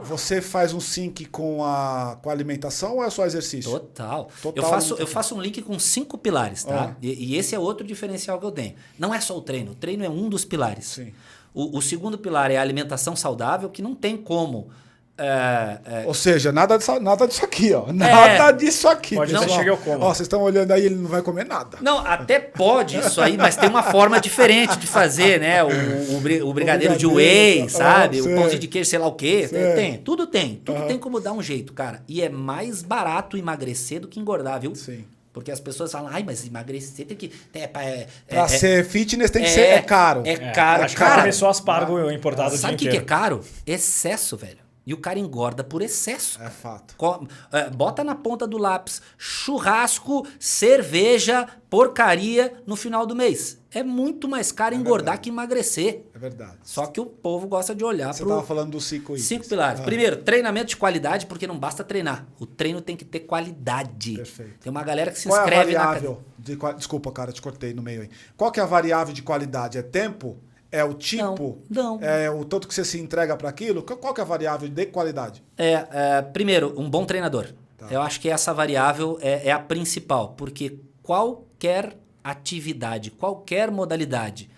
Você faz um sync com a alimentação ou é só exercício? Total. Total. Eu faço um link com 5 pilares, tá? E esse é outro diferencial que eu tenho. Não é só o treino é um dos pilares. Sim. O segundo pilar é a alimentação saudável, que não tem como... Ou seja, nada disso aqui, ó. Nada disso aqui. Pode pessoal. não chegar ao como. Ó, vocês estão olhando aí, ele não vai comer nada. Não, até pode isso aí, mas tem uma forma diferente de fazer, né? O brigadeiro de whey, sabe? O pãozinho de queijo, sei lá o quê. Tem. Tudo tem como dar um jeito, cara. E é mais barato emagrecer do que engordar, viu? Sim. Porque as pessoas falam, ai, mas emagrecer tem que... Pra ser fitness tem que ser... É caro. É caro. Acho que cara, começou aspargo importado sabe o que é caro? Excesso, velho. E o cara engorda por excesso. É fato. Bota na ponta do lápis churrasco, cerveja, porcaria no final do mês. É muito mais caro engordar que emagrecer. É verdade. Só que o povo gosta de olhar Você estava falando dos 5 itens. 5 pilares. Primeiro, treinamento de qualidade, porque não basta treinar. O treino tem que ter qualidade. Perfeito. Tem uma galera que se Qual inscreve é a variável Desculpa, cara, te cortei no meio aí. Qual que é a variável de qualidade? É tempo? É o tipo? Não. É o tanto que você se entrega para aquilo? Qual que é a variável de qualidade? Primeiro, um bom treinador. Tá. Eu acho que essa variável é a principal, porque qualquer atividade, qualquer modalidade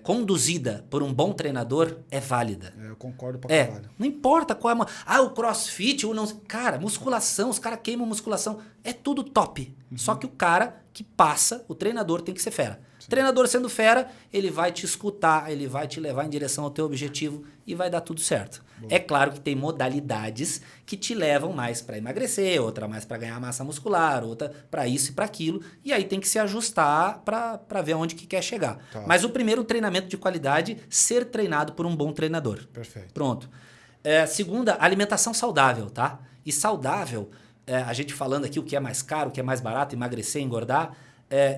conduzida por um bom treinador é válida. Eu concordo pra caralho. Não importa qual é o crossfit, ou não. Cara, musculação, os caras queimam musculação. É tudo top. Só que o cara que passa, o treinador tem que ser fera. Sim. Treinador sendo fera, ele vai te escutar, ele vai te levar em direção ao teu objetivo e vai dar tudo certo. Bom. É claro que tem modalidades que te levam mais para emagrecer, outra mais para ganhar massa muscular, outra para isso e para aquilo. E aí tem que se ajustar para ver onde que quer chegar. Tá. Mas o primeiro, treinamento de qualidade, ser treinado por um bom treinador. Perfeito. Pronto. Segunda, alimentação saudável, tá? E saudável, a gente falando aqui o que é mais caro, o que é mais barato, emagrecer, engordar,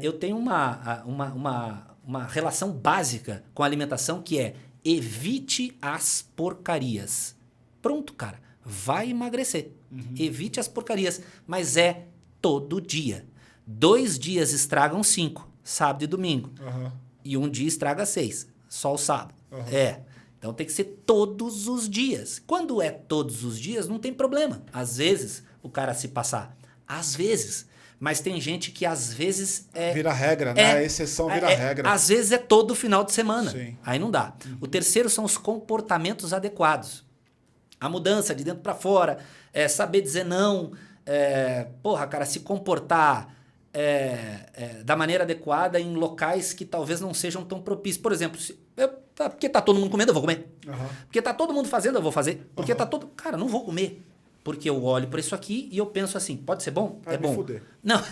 eu tenho uma relação básica com a alimentação que é evite as porcarias. Pronto, cara. Vai emagrecer. Evite as porcarias. Mas é todo dia. 2 dias estragam 5. Sábado e domingo. E um dia estraga 6. Só o sábado. Então tem que ser todos os dias. Quando é todos os dias, não tem problema. Às vezes, o cara se passar. Às vezes. Mas tem gente que às vezes... vira regra, né? A exceção vira regra. Às vezes é todo final de semana. Sim. Aí não dá. O terceiro são os comportamentos adequados. A mudança de dentro para fora. Saber dizer não. Cara, se comportar da maneira adequada em locais que talvez não sejam tão propícios. Por exemplo, porque tá todo mundo comendo, eu vou comer. Porque tá todo mundo fazendo, eu vou fazer. Porque tá todo... Cara, não vou comer. Porque eu olho para isso aqui e eu penso assim, pode ser bom? Vai é bom. Fuder. Não,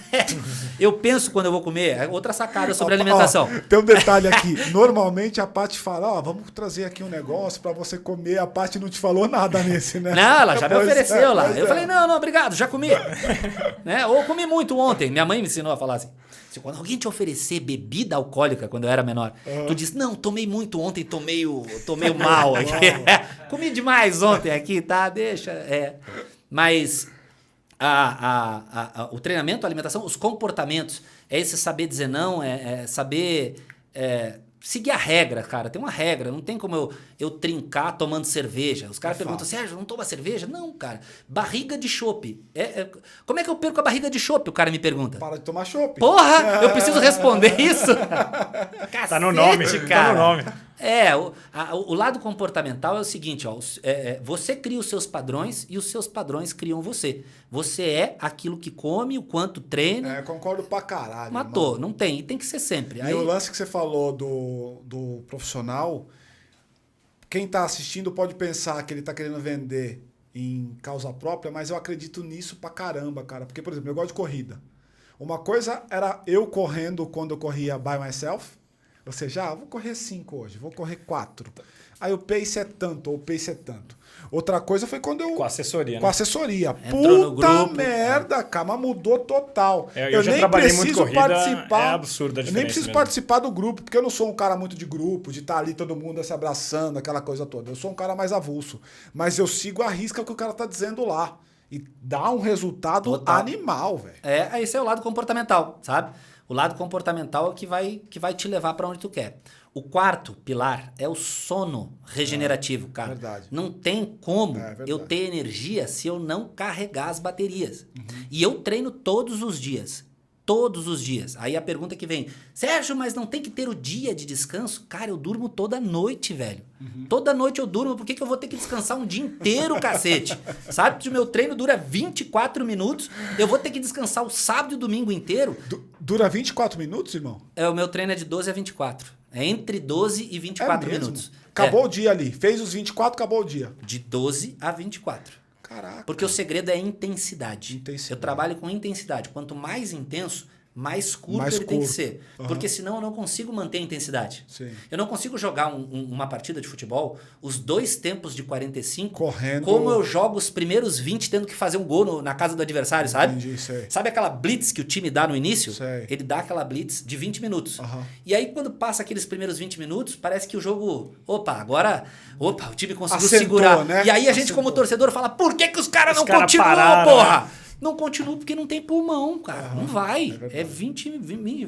eu penso quando eu vou comer, outra sacada sobre alimentação. Tem um detalhe aqui. Normalmente a Paty fala, vamos trazer aqui um negócio para você comer. A Paty não te falou nada nesse, né? Não, ela já me ofereceu lá. Eu falei, não, obrigado, já comi. Ou comi muito ontem. Minha mãe me ensinou a falar assim. Quando alguém te oferecer bebida alcoólica, quando eu era menor, tu diz, não, tomei muito ontem, tô meio mal aqui. Comi demais ontem aqui, tá? Deixa. Mas o treinamento, a alimentação, os comportamentos, esse saber dizer não, saber seguir a regra, cara. Tem uma regra, não tem como eu trincar tomando cerveja. Os caras perguntam, Sérgio, não toma cerveja? Não, cara. Barriga de chope. Como é que eu perco a barriga de chope? O cara me pergunta. Para de tomar chope. Porra, eu preciso responder isso? Cacete, tá no nome, cara. Tá no nome. O lado comportamental é o seguinte, você cria os seus padrões e os seus padrões criam você. Você é aquilo que come, o quanto treina. Concordo pra caralho. Matou, mano. não tem, e tem que ser sempre. E o lance que você falou do profissional, quem tá assistindo pode pensar que ele tá querendo vender em causa própria, mas eu acredito nisso pra caramba, cara. Porque, por exemplo, eu gosto de corrida. Uma coisa era eu correndo quando eu corria by myself. Ou seja, vou correr 5 hoje, vou correr 4. Aí o pace é tanto, ou o pace é tanto. Outra coisa foi quando eu... Com assessoria, né? Com assessoria. Entrou Puta merda, cara, mas mudou total. Eu já nem trabalhei muito preciso corrida, participar. é absurda a diferença. Eu nem preciso mesmo. participar do grupo, porque eu não sou um cara muito de grupo, de estar ali todo mundo se abraçando, aquela coisa toda. Eu sou um cara mais avulso. Mas eu sigo a risca o que o cara tá dizendo lá. E dá um resultado Total. animal, velho. Esse é o lado comportamental, sabe? O lado comportamental é o que vai te levar para onde tu quer. O quarto pilar é o sono regenerativo, cara. Verdade. Não tem como verdade. eu ter energia se eu não carregar as baterias. E eu treino todos os dias. Todos os dias. Aí a pergunta que vem, Sérgio, mas não tem que ter o dia de descanso? Cara, eu durmo toda noite, velho. Toda noite eu durmo, por que eu vou ter que descansar um dia inteiro, cacete? Sabe que o meu treino dura 24 minutos, eu vou ter que descansar o sábado e o domingo inteiro? Dura 24 minutos, irmão? O meu treino é de 12 a 24. É entre 12 e 24 mesmo? minutos. Acabou o dia ali. Fez os 24, acabou o dia. De 12 a 24. Caraca. Porque o segredo é intensidade. Intensidade. Eu trabalho com intensidade. Quanto mais intenso, mais curto Mais ele tem que curto. ser. Porque senão eu não consigo manter a intensidade. Sim. Eu não consigo jogar uma partida de futebol, os 2 tempos de 45, Correndo. como eu jogo os primeiros 20 tendo que fazer um gol na casa do adversário, sabe? Entendi, sei. Sabe aquela blitz que o time dá no início? Sei. Ele dá aquela blitz de 20 minutos. Aham. E aí, quando passa aqueles primeiros 20 minutos, parece que o jogo... Opa, o time conseguiu Assentou, segurar. né? E aí a gente, Assentou. como torcedor, fala, por que os caras não caras continuam, pararam, porra? Não continuam porque não tem pulmão, cara. Não vai. verdade. É 20,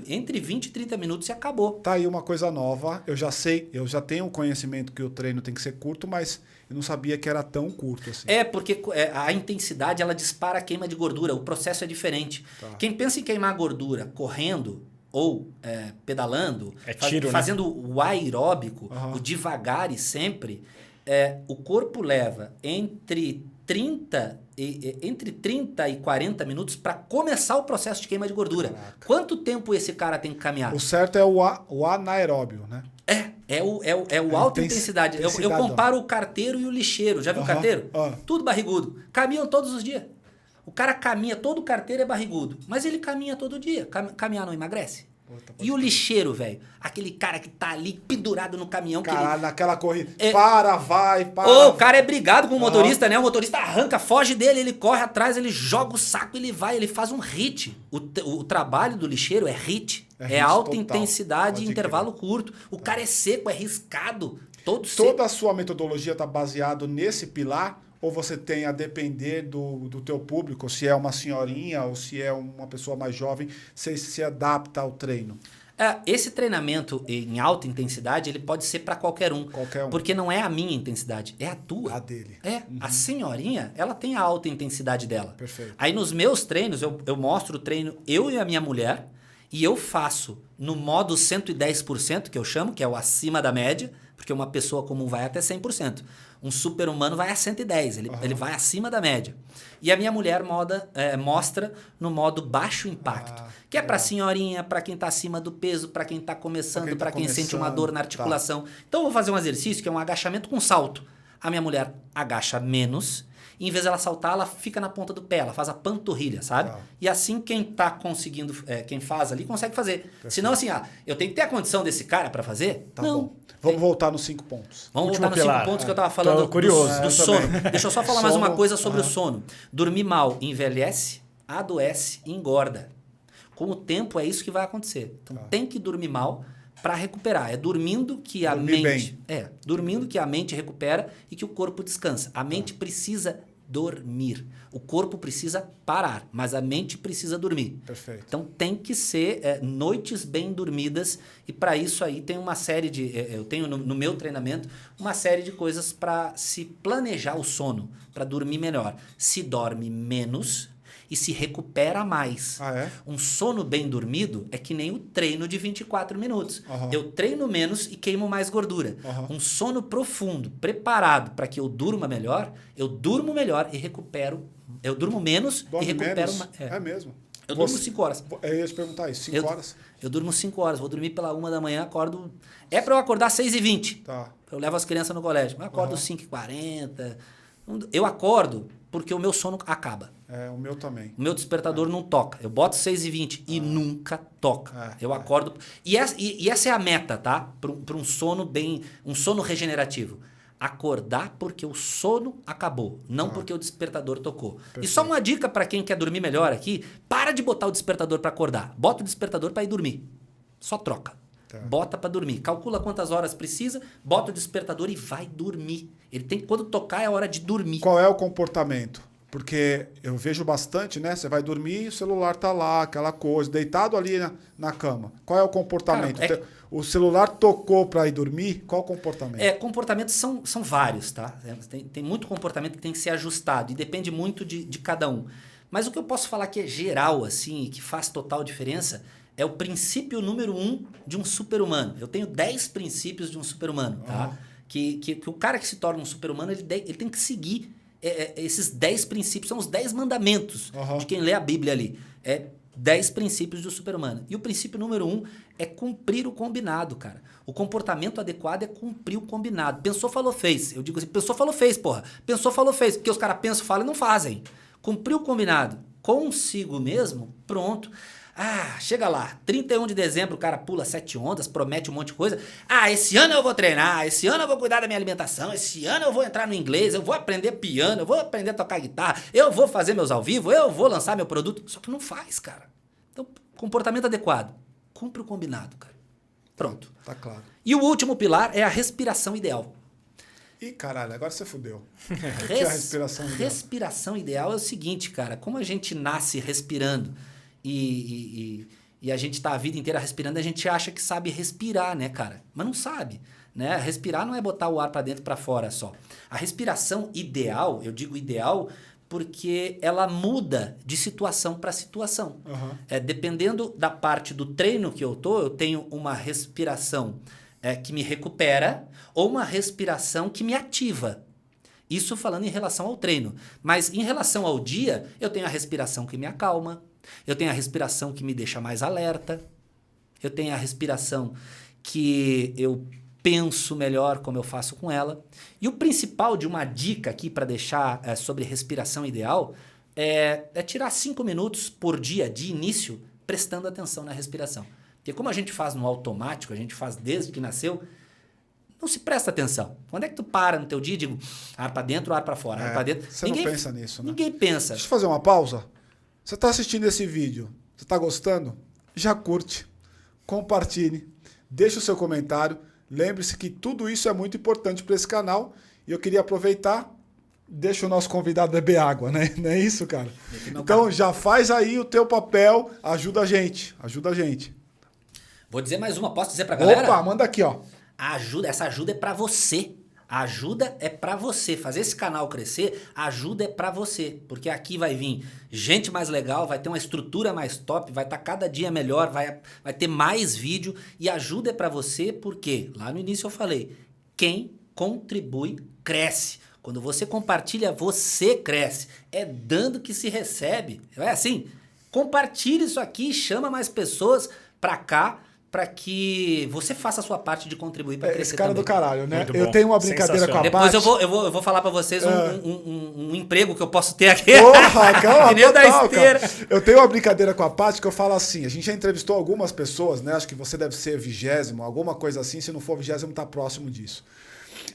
entre 20 e 30 minutos e acabou. Tá aí uma coisa nova. Eu já sei, eu já tenho o conhecimento que o treino tem que ser curto, mas eu não sabia que era tão curto assim. Porque a intensidade, ela dispara a queima de gordura. O processo é diferente. Tá. Quem pensa em queimar gordura correndo ou pedalando, É tiro, né? fazendo o aeróbico, Aham. o devagar e sempre, o corpo leva entre 30 e 40 minutos para começar o processo de queima de gordura. Caraca. Quanto tempo esse cara tem que caminhar? O certo é o anaeróbio, né? É o alta intensidade. Eu intensidade, comparo o carteiro e o lixeiro. Já viu o Aham, carteiro? ah. Tudo barrigudo. Caminham todos os dias. O cara caminha, todo carteiro é barrigudo. Mas ele caminha todo dia. Caminhar não emagrece. Puta, E o lixeiro, velho? Aquele cara que tá ali pendurado no caminhão. Caralho, naquela corrida. É- Vai. O cara é brigado com o motorista, né? O motorista arranca, foge dele, ele corre atrás, ele joga o saco, ele vai, ele faz um hit. O trabalho do lixeiro é hit. É É hit alta total. intensidade em Pode intervalo curto. O cara é seco, é riscado. Todo seco. Toda a sua metodologia está baseada nesse pilar? Ou você tem a depender do teu público, se é uma senhorinha ou se é uma pessoa mais jovem, você se adapta ao treino? Esse treinamento em alta intensidade, ele pode ser para qualquer um. Qualquer um. Porque não é a minha intensidade, é a tua. A dele. A senhorinha, ela tem a alta intensidade dela. Perfeito. Aí nos meus treinos, eu mostro o treino, eu e a minha mulher, e eu faço no modo 110%, que eu chamo, que é o acima da média, porque uma pessoa comum vai até 100%. Um super-humano vai a 110, ele vai acima da média. E a minha mulher mostra no modo baixo impacto, que é para senhorinha, para quem está acima do peso, para quem está começando, para quem sente uma dor na articulação. Então eu vou fazer um exercício que é um agachamento com salto. A minha mulher agacha menos, e em vez dela saltar, ela fica na ponta do pé, ela faz a panturrilha, sabe? Tá. E assim quem tá conseguindo, quem faz ali, consegue fazer. Senão assim, eu tenho que ter a condição desse cara para fazer? Tá não. bom. Vamos voltar nos 5 pontos. Vamos Último voltar nos 5 pilar. pontos que eu tava falando Tô curioso. do Eu sono. também. Deixa eu só falar mais uma Sono, coisa sobre o sono. Dormir mal envelhece, adoece e engorda. Com o tempo é isso que vai acontecer. Então tem que dormir mal para recuperar. É dormindo que a Dormir mente... dormindo que a mente recupera e que o corpo descansa. A mente precisa dormir. O corpo precisa parar, mas a mente precisa dormir. Perfeito. Então tem que ser noites bem dormidas e para isso aí tem uma série de... eu tenho no meu treinamento uma série de coisas para se planejar o sono, para dormir melhor. Se dorme menos e se recupera mais. Ah, é? Um sono bem dormido é que nem o treino de 24 minutos. Aham. Eu treino menos e queimo mais gordura. Aham. Um sono profundo, preparado para que eu durma melhor, eu durmo melhor e recupero. Eu durmo menos Dorme e recupero menos? mais. É mesmo? Eu durmo 5 horas. Eu ia te perguntar isso, 5 horas? Eu durmo 5 horas. Vou dormir pela 1 da manhã, acordo... É para eu acordar 6h20. Tá. Eu levo as crianças no colégio. Eu acordo 5h40. Eu acordo porque o meu sono acaba. O meu também. O meu despertador não toca. Eu boto 6h20 e nunca toca. Eu acordo... E essa é a meta, tá? Para um sono bem... Um sono regenerativo. Acordar porque o sono acabou, não porque o despertador tocou. Perfeito. E só uma dica para quem quer dormir melhor aqui, para de botar o despertador para acordar. Bota o despertador para ir dormir. Só troca. Tá. Bota para dormir. Calcula quantas horas precisa, bota o despertador e vai dormir. Ele tem quando tocar é hora de dormir. Qual é o comportamento? Porque eu vejo bastante, né? Você vai dormir, o celular tá lá, aquela coisa, deitado ali na cama. Qual é o comportamento? Cara, O celular tocou para ir dormir, qual o comportamento? Comportamentos são vários, tá? Tem muito comportamento que tem que ser ajustado e depende muito de cada um. Mas o que eu posso falar que é geral, assim, que faz total diferença, é o princípio número 1 de um super-humano. Eu tenho 10 princípios de um super-humano, tá? Que o cara que se torna um super-humano, ele tem que seguir esses 10 princípios, são os 10 mandamentos de quem lê a Bíblia ali. 10 princípios do super-humano. E o princípio número 1 é cumprir o combinado, cara. O comportamento adequado é cumprir o combinado. Pensou, falou, fez. Eu digo assim, pensou, falou, fez, porra. Pensou, falou, fez. Porque os caras pensam, falam e não fazem. Cumprir o combinado consigo mesmo, pronto. Chega lá, 31 de dezembro o cara pula 7 ondas, promete um monte de coisa. Esse ano eu vou treinar, esse ano eu vou cuidar da minha alimentação, esse ano eu vou entrar no inglês, eu vou aprender piano, eu vou aprender a tocar guitarra, eu vou fazer meus ao vivo, eu vou lançar meu produto. Só que não faz, cara. Então, comportamento adequado. Cumpre o combinado, cara. Pronto. Tá claro. E o último pilar é a respiração ideal. Ih, caralho, agora você fudeu. O que é a respiração ideal? Respiração ideal é o seguinte, cara. Como a gente nasce respirando e a gente tá a vida inteira respirando, a gente acha que sabe respirar, né, cara? Mas não sabe, né? Respirar não é botar o ar para dentro e para fora só. A respiração ideal, eu digo ideal porque ela muda de situação para situação. Dependendo da parte do treino que eu tenho uma respiração que me recupera ou uma respiração que me ativa. Isso falando em relação ao treino. Mas em relação ao dia, eu tenho a respiração que me acalma, eu tenho a respiração que me deixa mais alerta, eu tenho a respiração que eu penso melhor como eu faço com ela. E o principal de uma dica aqui para deixar sobre respiração ideal é tirar 5 minutos por dia de início prestando atenção na respiração. Porque como a gente faz no automático, a gente faz desde que nasceu, não se presta atenção. Quando é que tu para no teu dia e digo, ar para dentro, ar para fora, ar para dentro? Você não pensa nisso, né? Ninguém pensa. Deixa eu fazer uma pausa. Você está assistindo esse vídeo, você está gostando? Já curte, compartilhe, deixa o seu comentário. Lembre-se que tudo isso é muito importante para esse canal. E eu queria aproveitar, deixa o nosso convidado beber água, né? Não é isso, cara? Então já faz aí o teu papel, ajuda a gente, ajuda a gente. Vou dizer mais uma, posso dizer pra galera? Opa, manda aqui, ó. Essa ajuda é pra você. A ajuda é pra você. Fazer esse canal crescer, a ajuda é pra você. Porque aqui vai vir gente mais legal, vai ter uma estrutura mais top, vai estar cada dia melhor, vai ter mais vídeo. E a ajuda é pra você porque, lá no início eu falei, quem contribui, cresce. Quando você compartilha, você cresce. É dando que se recebe. É assim, compartilhe isso aqui, chama mais pessoas pra cá, para que você faça a sua parte de contribuir para crescer esse cara também. do caralho, né? Muito Eu bom. tenho uma brincadeira com a Depois Paty. eu vou falar para vocês um emprego que eu posso ter aqui. Porra, calma, Pneu da total, esteira. cara. Eu tenho uma brincadeira com a Paty que eu falo assim, a gente já entrevistou algumas pessoas, né? Acho que você deve ser 20º, alguma coisa assim, se não for 20º, tá próximo disso.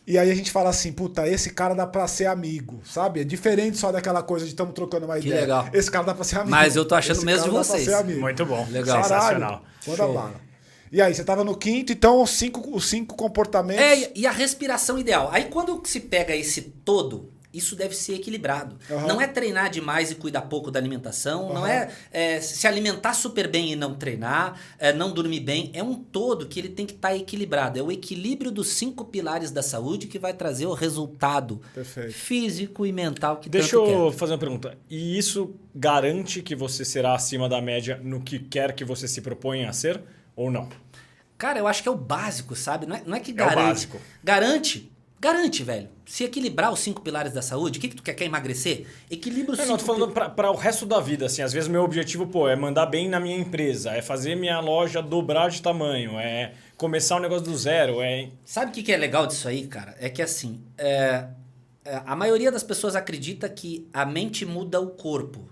E aí a gente fala assim, puta, esse cara dá pra ser amigo, sabe? É diferente só daquela coisa de estamos trocando uma ideia. legal. Esse cara dá pra ser amigo. Mas eu tô achando Esse mesmo cara de dá pra vocês. ser amigo. Muito bom. Legal. Sensacional. Manda bala. E aí, você tava no 5º, então os cinco comportamentos... E a respiração ideal. Aí quando se pega esse todo, isso deve ser equilibrado. Não é treinar demais e cuidar pouco da alimentação, não é se alimentar super bem e não treinar, não dormir bem. É um todo que ele tem que estar equilibrado. É o equilíbrio dos 5 pilares da saúde que vai trazer o resultado físico e mental que Deixa tanto eu quer. fazer uma pergunta. E isso garante que você será acima da média no que quer que você se proponha a ser ou não? Cara, eu acho que é o básico, sabe? Não é que É o garante. básico. Garante, velho. Se equilibrar os 5 pilares da saúde, o que tu quer? Quer emagrecer? Equilibra os 5 Não, tô falando para o resto da vida, assim. Às vezes o meu objetivo, é mandar bem na minha empresa, é fazer minha loja dobrar de tamanho, é começar um negócio do zero, Sabe o que é legal disso aí, cara? É que assim, a maioria das pessoas acredita que a mente muda o corpo.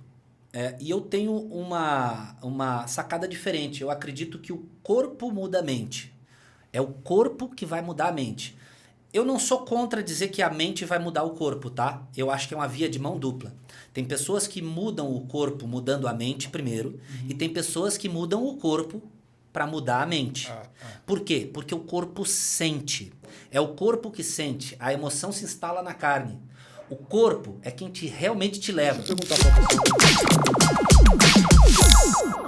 E eu tenho uma sacada diferente. Eu acredito que o corpo muda a mente. É o corpo que vai mudar a mente. Eu não sou contra dizer que a mente vai mudar o corpo, tá? Eu acho que é uma via de mão dupla. Tem pessoas que mudam o corpo mudando a mente primeiro, e tem pessoas que mudam o corpo para mudar a mente. Por quê? Porque o corpo sente. É o corpo que sente. A emoção se instala na carne. O corpo é quem realmente te leva. Deixa eu perguntar pra você.